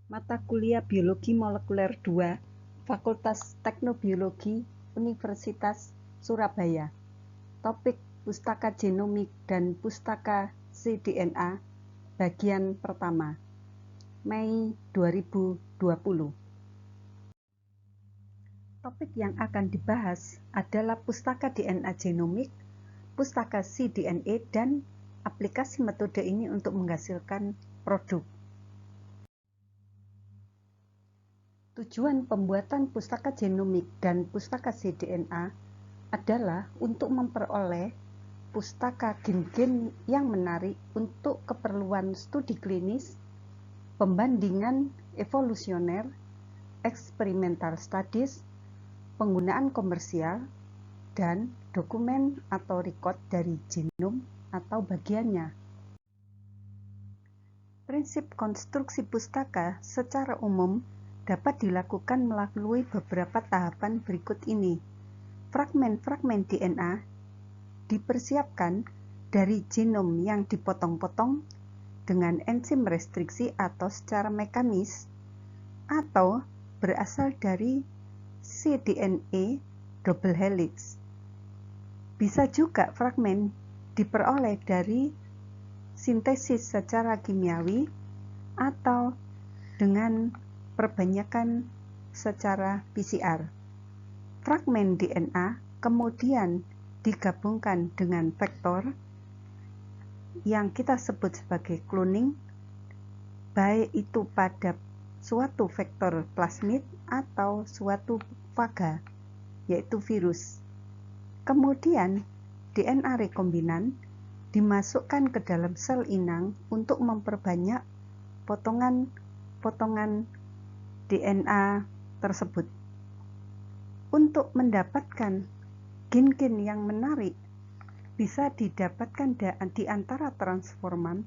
Mata kuliah Biologi Molekuler 2, Fakultas Teknobiologi, Universitas Surabaya. Topik Pustaka Genomik dan Pustaka cDNA, bagian pertama, Mei 2020. Topik yang akan dibahas adalah pustaka DNA genomik, pustaka cDNA, dan aplikasi metode ini untuk menghasilkan produk. Tujuan pembuatan pustaka genomik dan pustaka cDNA adalah untuk memperoleh pustaka gen-gen yang menarik untuk keperluan studi klinis, pembandingan evolusioner, experimental studies, penggunaan komersial, dan dokumen atau record dari genom atau bagiannya. Prinsip konstruksi pustaka secara umum dapat dilakukan melalui beberapa tahapan berikut ini. Fragmen-fragmen DNA dipersiapkan dari genom yang dipotong-potong dengan enzim restriksi atau secara mekanis, atau berasal dari cDNA double helix. Bisa juga fragmen diperoleh dari sintesis secara kimiawi atau dengan perbanyakan secara PCR. Fragmen DNA kemudian digabungkan dengan vektor yang kita sebut sebagai cloning, baik itu pada suatu vektor plasmid atau suatu faga, yaitu virus. Kemudian DNA rekombinan dimasukkan ke dalam sel inang untuk memperbanyak potongan-potongan DNA tersebut. Untuk mendapatkan gen-gen yang menarik, bisa didapatkan di antara transforman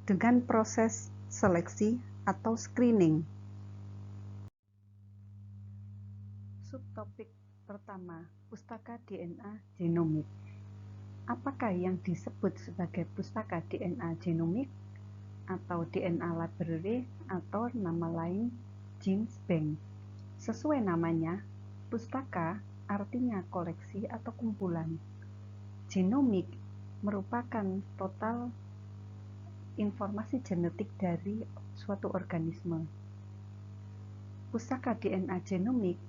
dengan proses seleksi atau screening. Subtopik pertama, pustaka DNA genomik. Apakah yang disebut sebagai pustaka DNA genomik atau DNA library atau nama lain Genes Bank? Sesuai namanya, pustaka artinya koleksi atau kumpulan. Genomik merupakan total informasi genetik dari suatu organisme. Pustaka DNA genomik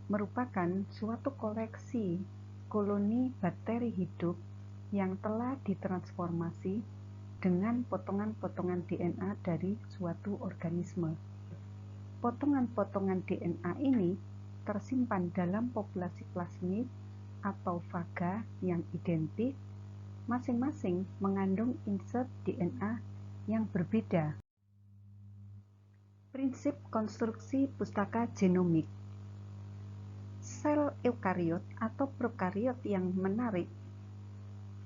merupakan suatu koleksi koloni bakteri hidup yang telah ditransformasi dengan potongan-potongan DNA dari suatu organisme. Potongan-potongan DNA ini tersimpan dalam populasi plasmid atau faga yang identik, masing-masing mengandung insert DNA yang berbeda. Prinsip konstruksi pustaka genomik. Sel eukariot atau prokariot yang menarik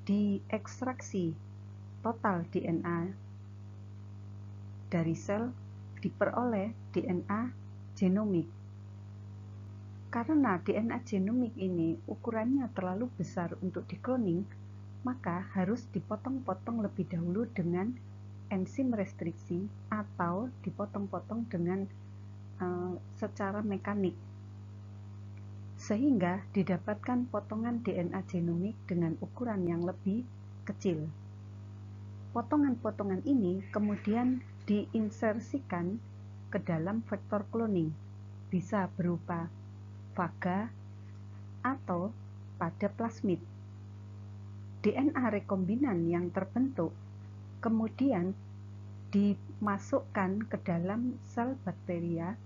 diekstraksi total DNA dari sel diperoleh DNA genomik. Karena DNA genomik ini ukurannya terlalu besar untuk dikloning, maka harus dipotong-potong lebih dahulu dengan enzim restriksi atau dipotong-potong dengan secara mekanik, sehingga didapatkan potongan DNA genomik dengan ukuran yang lebih kecil. Potongan-potongan ini kemudian diinsersikan ke dalam vektor cloning, bisa berupa faga atau pada plasmid. DNA rekombinan yang terbentuk kemudian dimasukkan ke dalam sel bakteria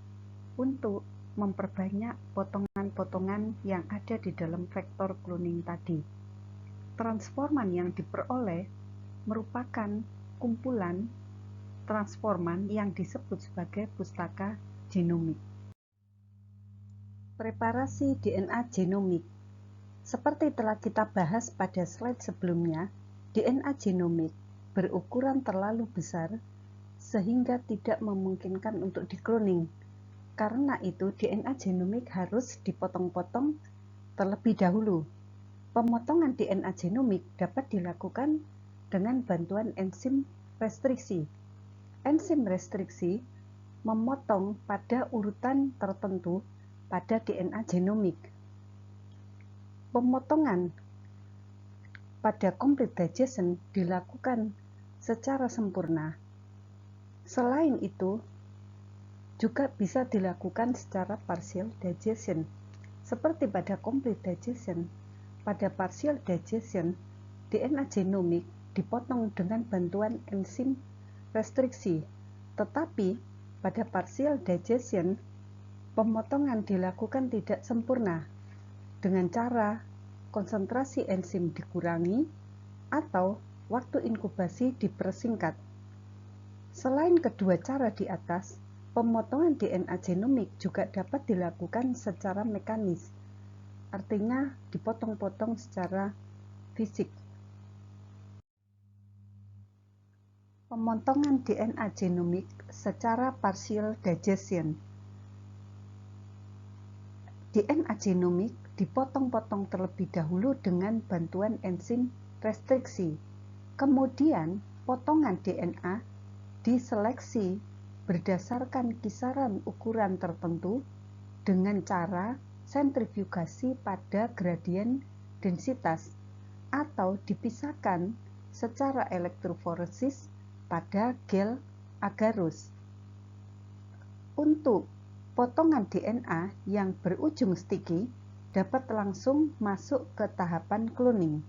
untuk memperbanyak potongan-potongan yang ada di dalam vektor cloning tadi. Transforman yang diperoleh merupakan kumpulan transforman yang disebut sebagai pustaka genomik. Preparasi DNA genomik. Seperti telah kita bahas pada slide sebelumnya, DNA genomik berukuran terlalu besar sehingga tidak memungkinkan untuk dikloning. Karena itu, DNA genomik harus dipotong-potong terlebih dahulu. Pemotongan DNA genomik dapat dilakukan dengan bantuan enzim restriksi. Enzim restriksi memotong pada urutan tertentu pada DNA genomik. Pemotongan pada complete digestion dilakukan secara sempurna. Selain itu, juga bisa dilakukan secara partial digestion. Seperti pada complete digestion, pada partial digestion, DNA genomik dipotong dengan bantuan enzim restriksi. Tetapi pada partial digestion, pemotongan dilakukan tidak sempurna dengan cara konsentrasi enzim dikurangi atau waktu inkubasi dipersingkat. Selain kedua cara di atas, pemotongan DNA genomik juga dapat dilakukan secara mekanis, artinya dipotong-potong secara fisik. Pemotongan DNA genomik secara partial digestion. DNA genomik dipotong-potong terlebih dahulu dengan bantuan enzim restriksi. Kemudian, potongan DNA diseleksi berdasarkan kisaran ukuran tertentu dengan cara sentrifugasi pada gradien densitas atau dipisahkan secara elektroforesis pada gel agarus. Untuk potongan DNA yang berujung sticky dapat langsung masuk ke tahapan cloning.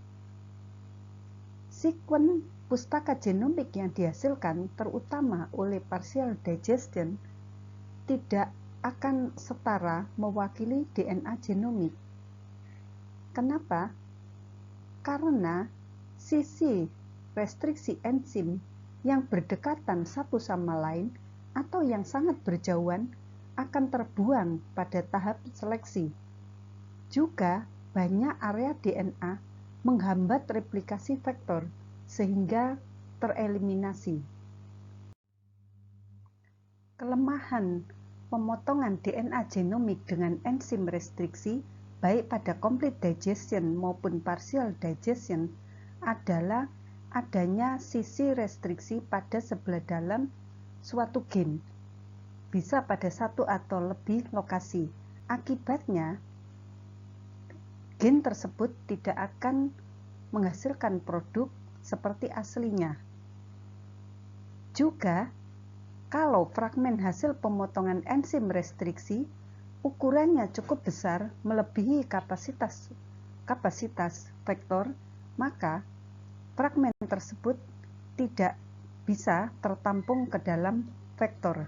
Sekuen pustaka genomik yang dihasilkan terutama oleh partial digestion tidak akan setara mewakili DNA genomik. Kenapa? Karena sisi restriksi enzim yang berdekatan satu sama lain atau yang sangat berjauhan akan terbuang pada tahap seleksi. Juga banyak area DNA menghambat replikasi vektor sehingga tereliminasi. Kelemahan pemotongan DNA genomik dengan enzim restriksi baik pada complete digestion maupun partial digestion adalah adanya sisi restriksi pada sebelah dalam suatu gen, bisa pada satu atau lebih lokasi. Akibatnya, gen tersebut tidak akan menghasilkan produk seperti aslinya. Juga, kalau fragmen hasil pemotongan enzim restriksi ukurannya cukup besar melebihi kapasitas vektor, maka fragmen tersebut tidak bisa tertampung ke dalam vektor.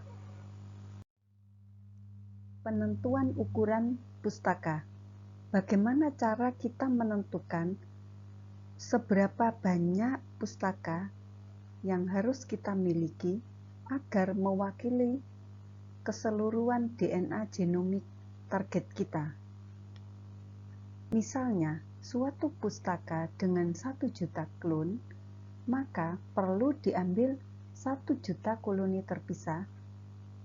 Penentuan ukuran pustaka. Bagaimana cara kita menentukan seberapa banyak pustaka yang harus kita miliki agar mewakili keseluruhan DNA genomik target kita? Misalnya, suatu pustaka dengan 1 juta klon, maka perlu diambil 1 juta koloni terpisah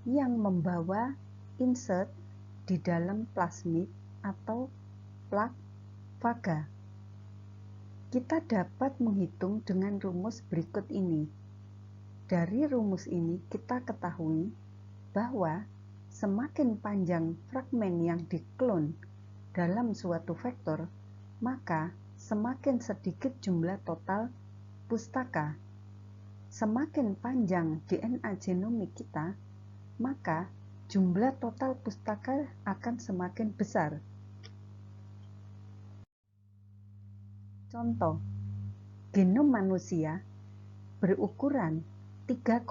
yang membawa insert di dalam plasmid atau plak vaga. Kita dapat menghitung dengan rumus berikut ini. Dari rumus ini kita ketahui bahwa semakin panjang fragmen yang diklon dalam suatu vektor, maka semakin sedikit jumlah total pustaka. Semakin panjang DNA genomik kita, maka jumlah total pustaka akan semakin besar. Contoh, genom manusia berukuran 3,2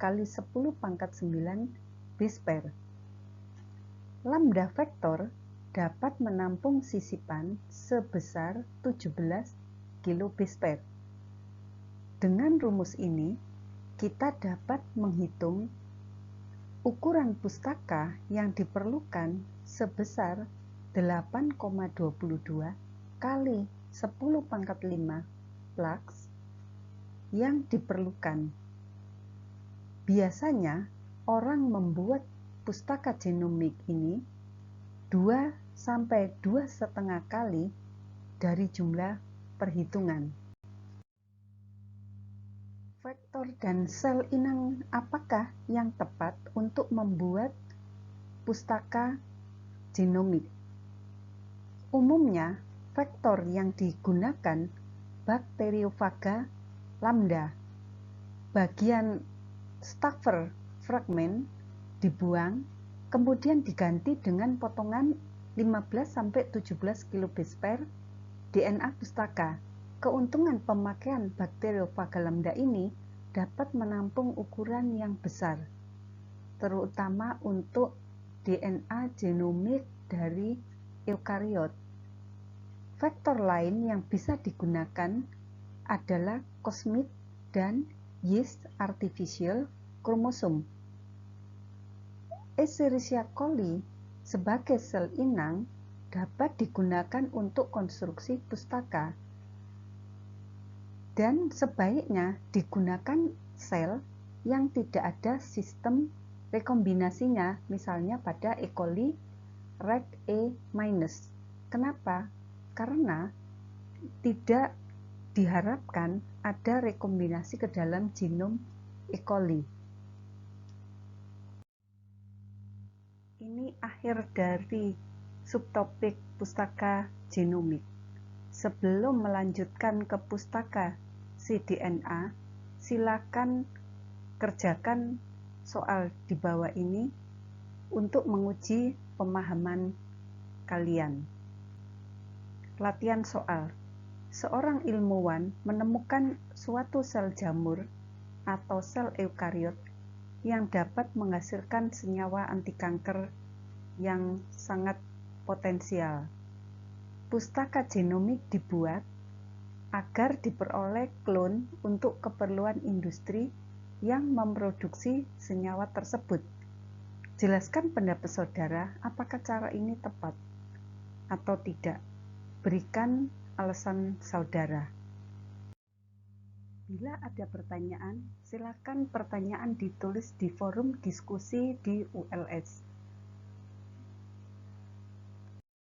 kali 10 pangkat 9 base pair. Lambda vektor dapat menampung sisipan sebesar 17 kilo base pair. Dengan rumus ini, kita dapat menghitung ukuran pustaka yang diperlukan sebesar 8,22 kali 10 pangkat 5 plugs yang diperlukan. Biasanya, orang membuat pustaka genomik ini 2 sampai 2,5 kali dari jumlah perhitungan. Vektor dan sel inang apakah yang tepat untuk membuat pustaka genomik? Umumnya, vektor yang digunakan Bacteriofaga lambda. Bagian Stafford fragment dibuang, kemudian diganti dengan potongan 15-17 kilobase per DNA pustaka. Keuntungan pemakaian Bacteriofaga lambda ini dapat menampung ukuran yang besar, terutama untuk DNA genomik dari eukariot. Vektor lain yang bisa digunakan adalah plasmid dan yeast artificial chromosome. Escherichia coli sebagai sel inang dapat digunakan untuk konstruksi pustaka, dan sebaiknya digunakan sel yang tidak ada sistem rekombinasinya, misalnya pada E. coli Reg E-. Kenapa? Karena tidak diharapkan ada rekombinasi ke dalam genom E. coli. Ini akhir dari subtopik pustaka genomik. Sebelum melanjutkan ke pustaka cDNA, silakan kerjakan soal di bawah ini untuk menguji pemahaman kalian. Latihan soal. Seorang ilmuwan menemukan suatu sel jamur atau sel eukariot yang dapat menghasilkan senyawa anti kanker yang sangat potensial. Pustaka genomik dibuat agar diperoleh klon untuk keperluan industri yang memproduksi senyawa tersebut. Jelaskan pendapat saudara, apakah cara ini tepat atau tidak? Berikan alasan saudara. Bila ada pertanyaan, silakan pertanyaan ditulis di forum diskusi di ULS.